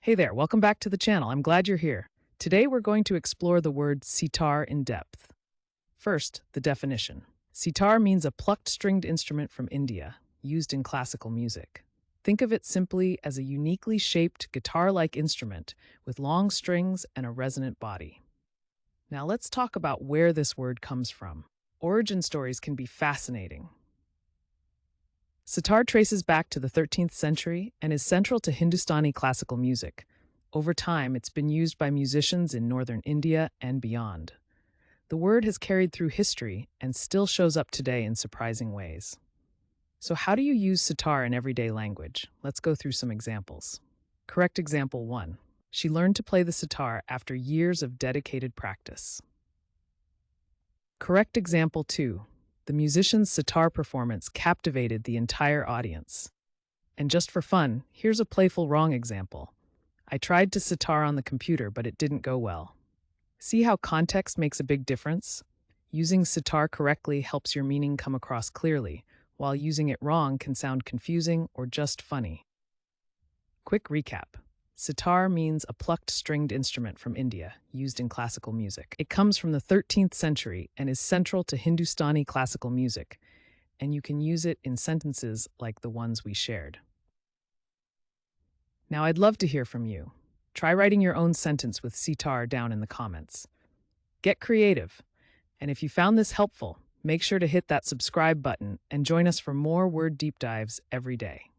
Hey there, welcome back to the channel. I'm glad you're here. Today we're going to explore the word sitar in depth. First, the definition. Sitar means a plucked stringed instrument from India, used in classical music. Think of it simply as a uniquely shaped guitar-like instrument with long strings and a resonant body. Now let's talk about where this word comes from. Origin stories can be fascinating. Sitar traces back to the 13th century and is central to Hindustani classical music. Over time, it's been used by musicians in northern India and beyond. The word has carried through history and still shows up today in surprising ways. So how do you use sitar in everyday language? Let's go through some examples. Correct example 1. She learned to play the sitar after years of dedicated practice. Correct example 2. The musician's sitar performance captivated the entire audience. And just for fun, here's a playful wrong example. I tried to sitar on the computer, but it didn't go well. See how context makes a big difference? Using sitar correctly helps your meaning come across clearly, while using it wrong can sound confusing or just funny. Quick recap. Sitar means a plucked stringed instrument from India, used in classical music. It comes from the 13th century and is central to Hindustani classical music, and you can use it in sentences like the ones we shared. Now I'd love to hear from you. Try writing your own sentence with sitar down in the comments. Get creative. And if you found this helpful, make sure to hit that subscribe button and join us for more word deep dives every day.